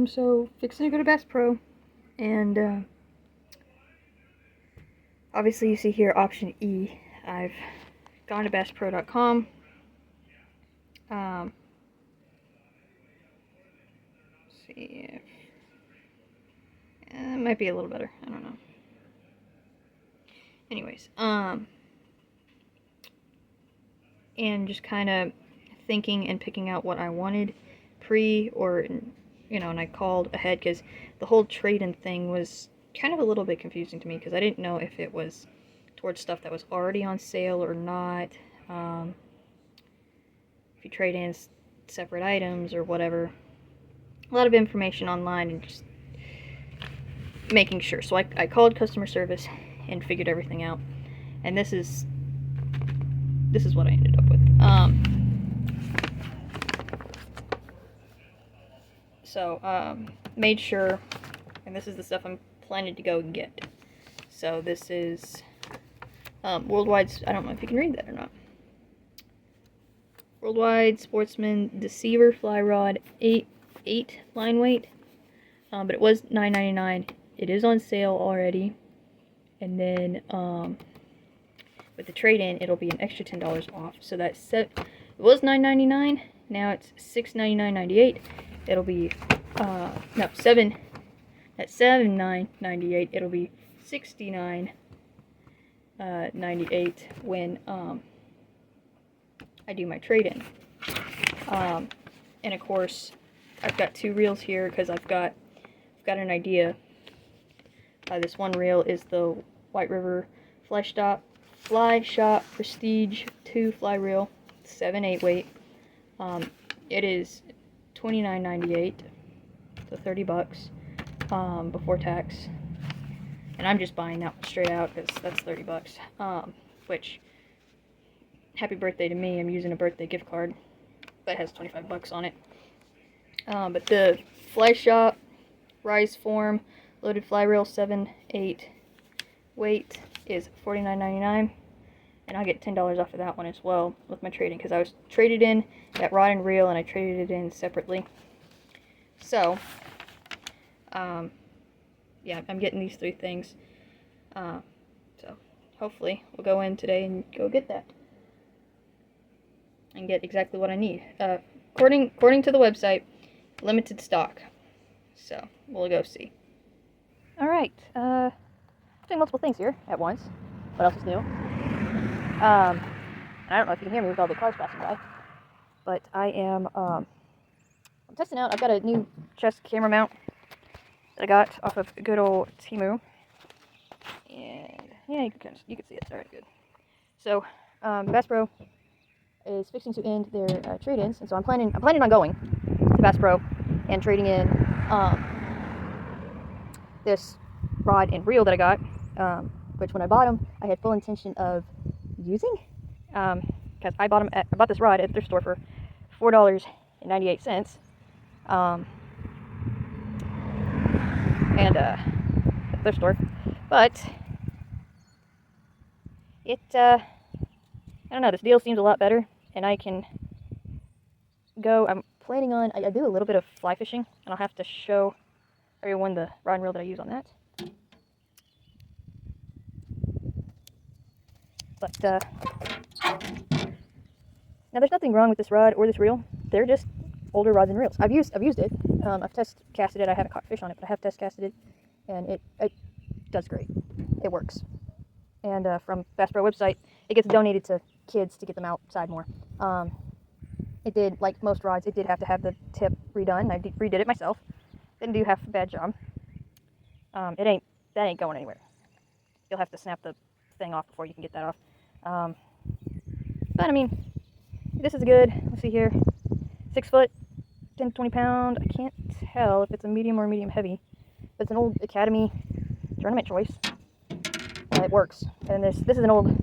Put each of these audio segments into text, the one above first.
So fixing to go to Bass Pro, and obviously you see here option E. I've gone to BassPro.com. See if it might be a little better. I don't know. Anyways, and just kind of thinking and picking out what I wanted and I called ahead because the whole trade-in thing was kind of a little bit confusing to me because I didn't know if it was towards stuff that was already on sale or not. If you trade in separate items or whatever. A lot of information online and just making sure. So I called customer service and figured everything out. And this is what I ended up with. Made sure, and this is the stuff I'm planning to go and get. So this is Worldwide, I don't know if you can read that or not. Worldwide Sportsman Deceiver Fly Rod 8 line weight. But it was $9.99. It is on sale already. And then with the trade-in, it'll be an extra $10 off. So that's it was $9.99. Now it's $6.99.98. It'll be $7.99.98. It'll be $69.98 when I do my trade-in. And of course, I've got two reels here because I've got an idea. This one reel is the White River Fly Shop Prestige 2 fly reel, 7/8 weight. It is $29.98, so $30 before tax. And I'm just buying that one straight out because that's $30. Which, happy birthday to me! I'm using a birthday gift card that has $25 on it. But the Fly Shop Rise Form Loaded Fly Reel 7/8 weight is $49.99, and I'll get $10 off of that one as well with my trading because I was traded in that rod and reel and I traded it in separately. So, yeah, I'm getting these three things. So hopefully we'll go in today and go get that and get exactly what I need. According to the website, limited stock. So we'll go see. All right, doing multiple things here at once. What else is new? I don't know if you can hear me with all the cars passing by, but I'm testing out. I've got a new chest camera mount that I got off of good old Temu, and yeah, you can see it. All right, good. So Bass Pro is fixing to end their trade-ins, and so I'm planning on going to Bass Pro and trading in this rod and reel that I got, which when I bought them, I had full intention of using, because I bought this rod at their store for $4.98, and at their store, but I don't know, this deal seems a lot better, and I can go. I'm planning on, I do a little bit of fly fishing, and I'll have to show everyone the rod and reel that I use on that. But now there's nothing wrong with this rod or this reel. They're just older rods and reels. I've used it. I've test casted it. I haven't caught fish on it, but I have test casted it, and it does great. It works. And from Bass Pro website, it gets donated to kids to get them outside more. It did, like most rods, it did have to have the tip redone. I redid it myself. Didn't do half a bad job. That ain't going anywhere. You'll have to snap the thing off before you can get that off. But I mean, this is good. Let's see here, 6 foot, 10 to 20 pound. I can't tell if it's a medium or medium heavy, but it's an old Academy tournament choice. It works. And this is an old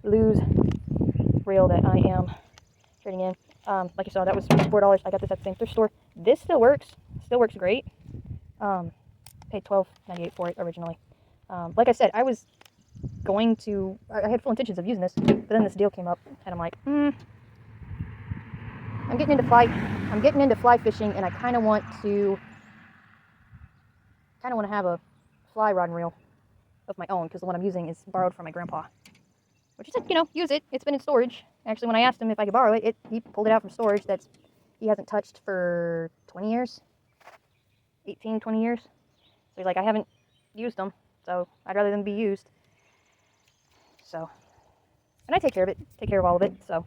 Lose reel that I am trading in. Like you saw, that was $4. I got this at the same thrift store. This still works great. Paid $12.98 for it originally. Like I said, I had full intentions of using this, but then this deal came up, and I'm like, I'm getting into fly fishing, and I kind of want to kind of want to have a fly rod and reel of my own, because the one I'm using is borrowed from my grandpa. Which he said, you know, use it. It's been in storage. Actually, when I asked him if I could borrow it, he pulled it out from storage that's he hasn't touched for 20 years. 18, 20 years. So he's like, I haven't used them, so I'd rather them be used. So, and I take care of it. Take care of all of it, so.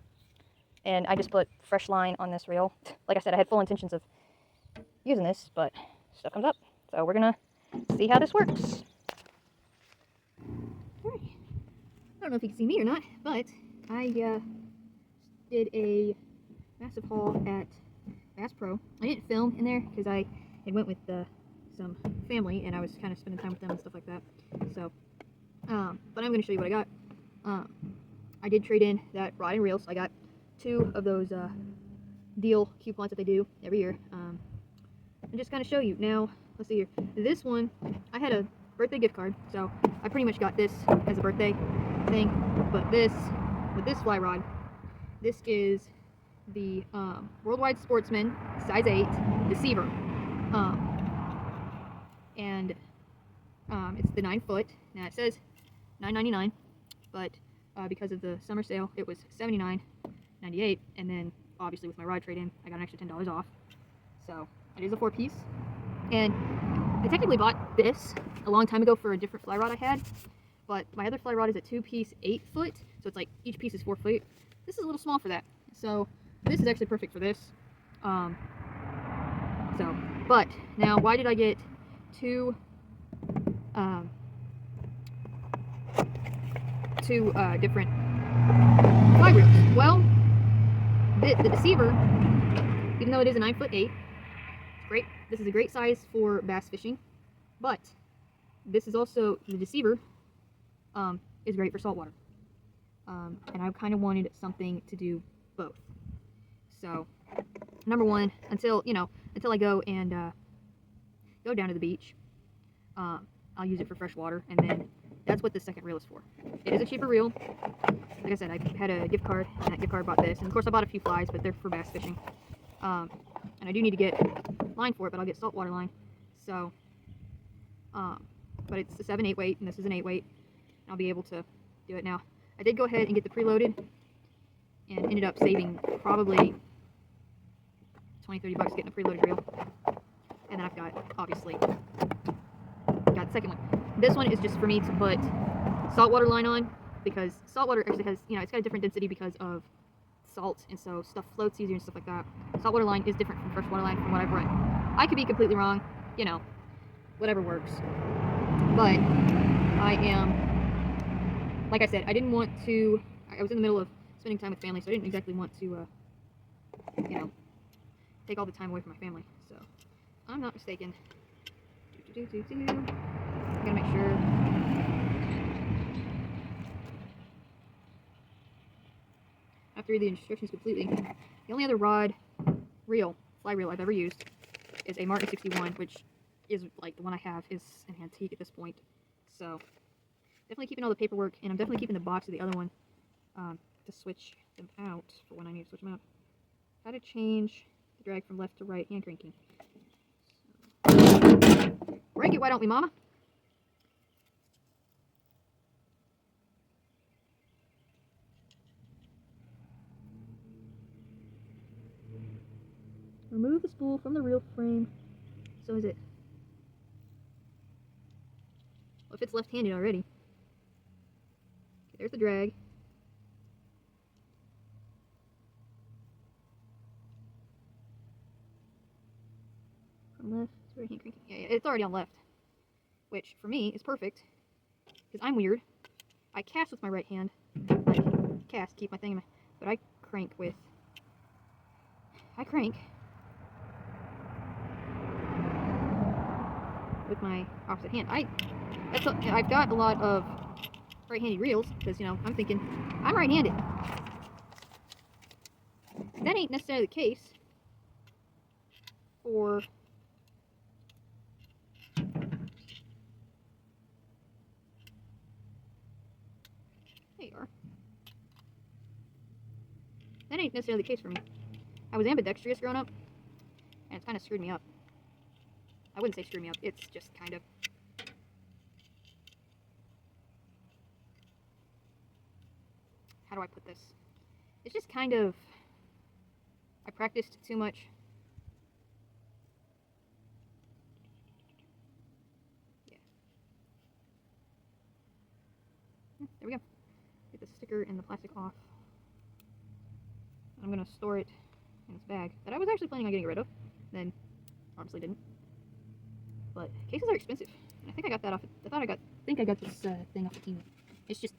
And I just put fresh line on this reel. Like I said, I had full intentions of using this, but stuff comes up. So we're gonna see how this works. Alright. I don't know if you can see me or not, but I did a massive haul at Bass Pro. I didn't film in there because I had went with some family and I was kind of spending time with them and stuff like that. So, but I'm going to show you what I got. I did trade in that rod and reel, so I got 2 of those deal coupons that they do every year. And just kind of show you. Now, let's see here. This one, I had a birthday gift card, so I pretty much got this as a birthday thing. But this, with this fly rod, this is the Worldwide Sportsman size 8 Deceiver. And it's the 9-foot. Now it says $9.99, but because of the summer sale, it was $79.98. And then obviously with my rod trade-in, I got an extra $10 off. So it is a 4-piece. And I technically bought this a long time ago for a different fly rod I had, but my other fly rod is a 2-piece 8-foot, so it's like each piece is 4 feet. This is a little small for that, so this is actually perfect for this. But now why did I get 2 different fly reels? Well, the Deceiver, even though it is a 9'8", great. This is a great size for bass fishing, but this is also, the Deceiver is great for saltwater. And I kind of wanted something to do both. So, number one, until I go and go down to the beach, I'll use it for fresh water, and then that's what the second reel is for. It is a cheaper reel. Like I said, I had a gift card, and that gift card bought this. And of course I bought a few flies, but they're for bass fishing. And I do need to get line for it, but I'll get saltwater line. So, but it's a 7/8 weight, and this is an 8 weight. I'll be able to do it now. I did go ahead and get the preloaded, and ended up saving probably $20-30 getting a preloaded reel. And then I've got, obviously, got the second one. This one is just for me to put saltwater line on, because saltwater actually has, it's got a different density because of salt, and so stuff floats easier and stuff like that. Saltwater line is different from freshwater line from what I've read. I could be completely wrong, whatever works. But I am, like I said, I didn't want to, I was in the middle of spending time with family, so I didn't exactly want to, take all the time away from my family. So, I'm not mistaken. I gotta make sure. After read the instructions completely, the only other rod, fly reel I've ever used is a Martin 61, which is like the one I have is an antique at this point. So definitely keeping all the paperwork, and I'm definitely keeping the box of the other one to switch them out for when I need to switch them out. How to change the drag from left to right hand cranking. So, break it, why don't we, Mama? Remove the spool from the reel frame. So is it? Well, if it's left-handed already. Okay, there's the drag. From left to right hand cranking. Yeah, it's already on left. Which, for me, is perfect. Because I'm weird. I cast with my right hand. Like, cast, keep my thing in my... But I crank with... with my opposite hand. I've got a lot of right-handed reels because, I'm thinking, I'm right-handed. That ain't necessarily the case for there you are. That ain't necessarily the case for me. I was ambidextrous growing up, and it's kind of screwed me up. I wouldn't say screw me up. It's just kind of... How do I put this? It's just kind of... I practiced too much. Yeah. There we go. Get the sticker and the plastic off. I'm going to store it in this bag that I was actually planning on getting rid of. Then, honestly didn't. But cases are expensive. And I think I got that off. I think I got this thing off the team. It's just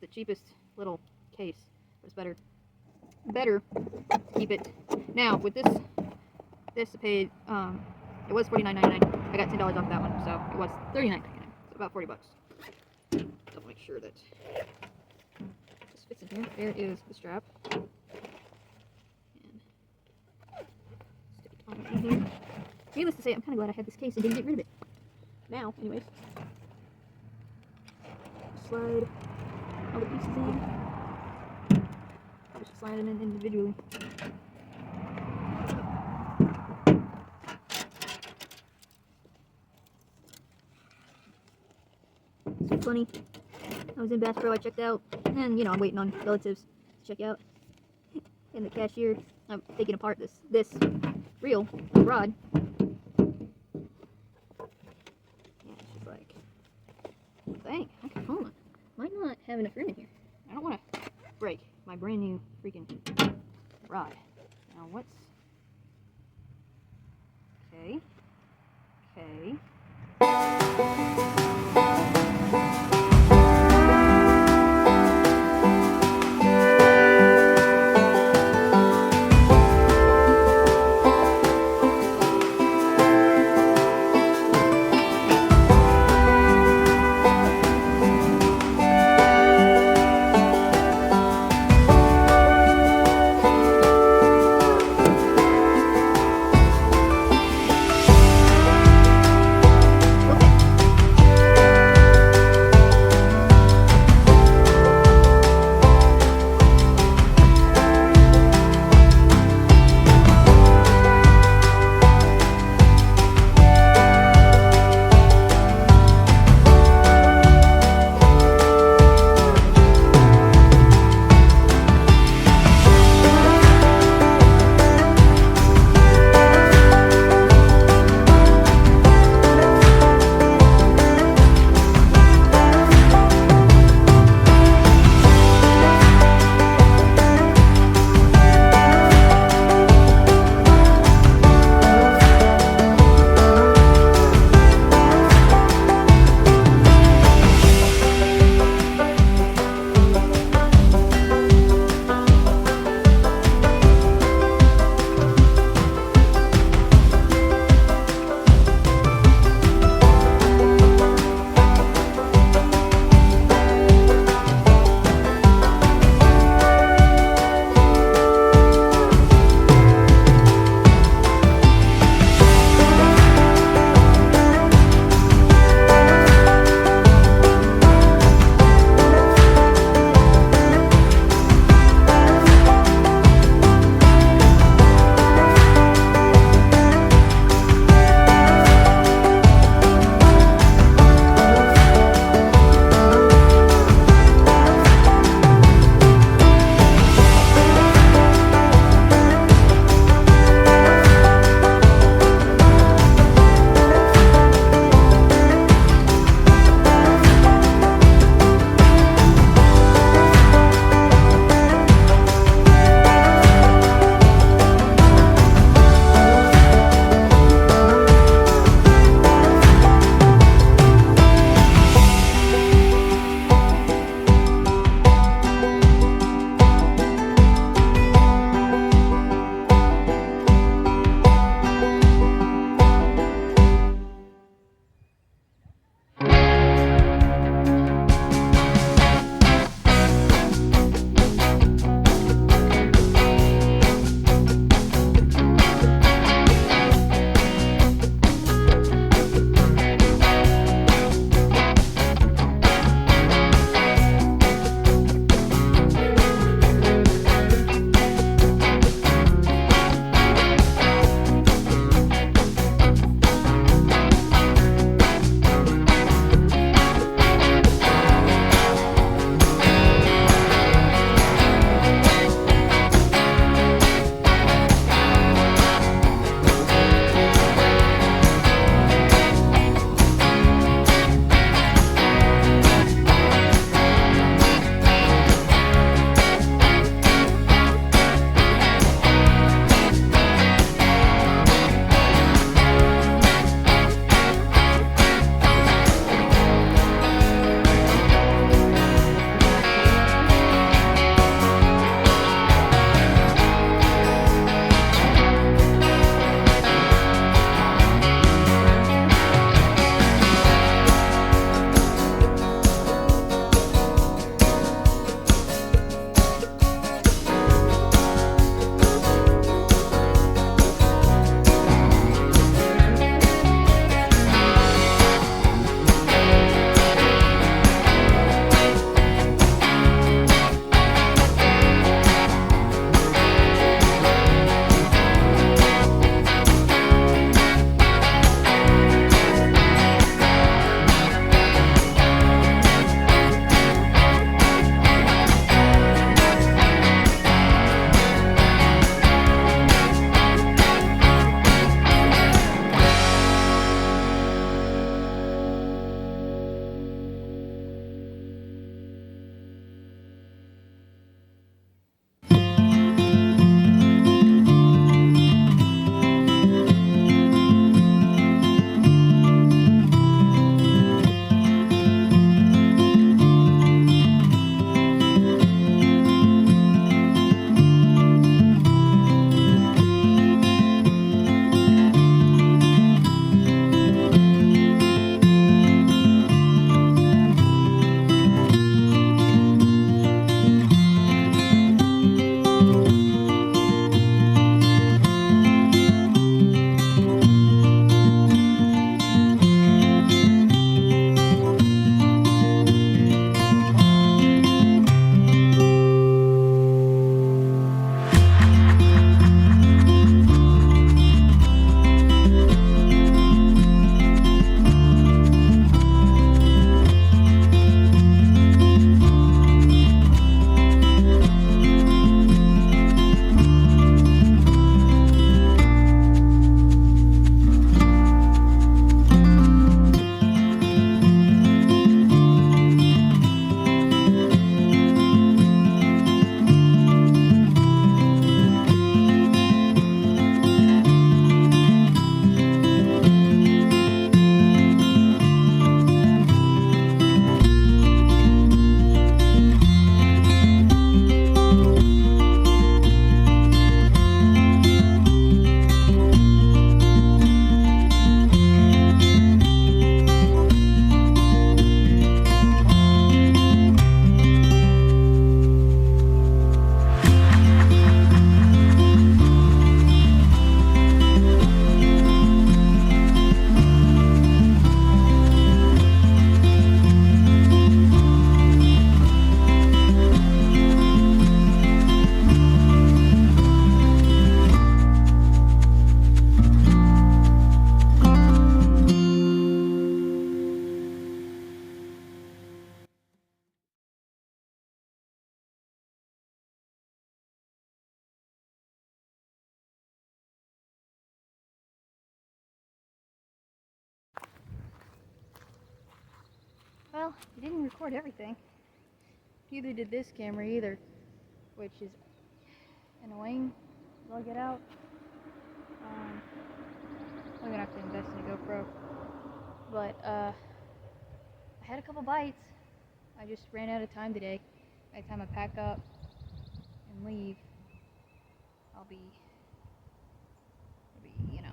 the cheapest little case, but it's better to keep it. Now with this I paid it was $49.99. I got $10 off that one, so it was $39.99. So about $40. Double make sure that this fits in here. There is the strap. And stick it on in here. Needless to say, I'm kind of glad I had this case and didn't get rid of it. Now, anyways, slide all the pieces in. Just slide them in individually. So funny. I was in Bass Pro, I checked out, and I'm waiting on relatives to check out. And the cashier, I'm taking apart this reel rod. Dang, okay, hold on. Might not have enough room in here. I don't want to break my brand new freaking rod. Now what's... Okay. Well, it didn't record everything. Neither did this camera either, which is annoying. I'll get out. I'm gonna have to invest in a GoPro. But I had a couple bites. I just ran out of time today. By the time I pack up and leave, I'll be, you know,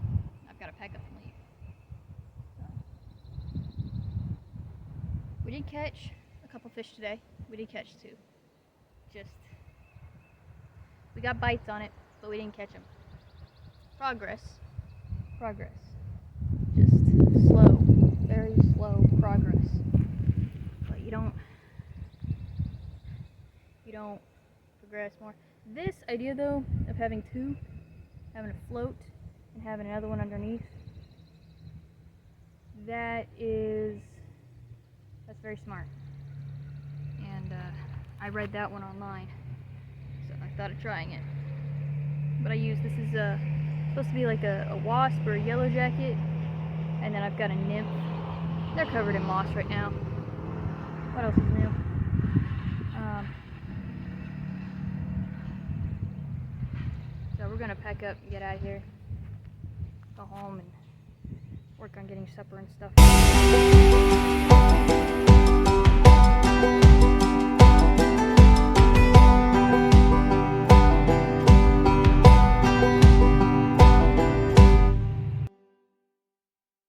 I've got to pack up and leave. So, we did catch a couple fish today. We did catch 2. We got bites on it, but we didn't catch them. Progress. Just slow, very slow progress. But you don't progress more. This idea though of having 2, having a float and having another one underneath, that's very smart. And I read that one online, so I thought of trying it. But this is supposed to be like a wasp or a yellow jacket, and then I've got a nymph. They're covered in moss right now. What else is new? So we're gonna pack up and get out of here, go home and work on getting supper and stuff.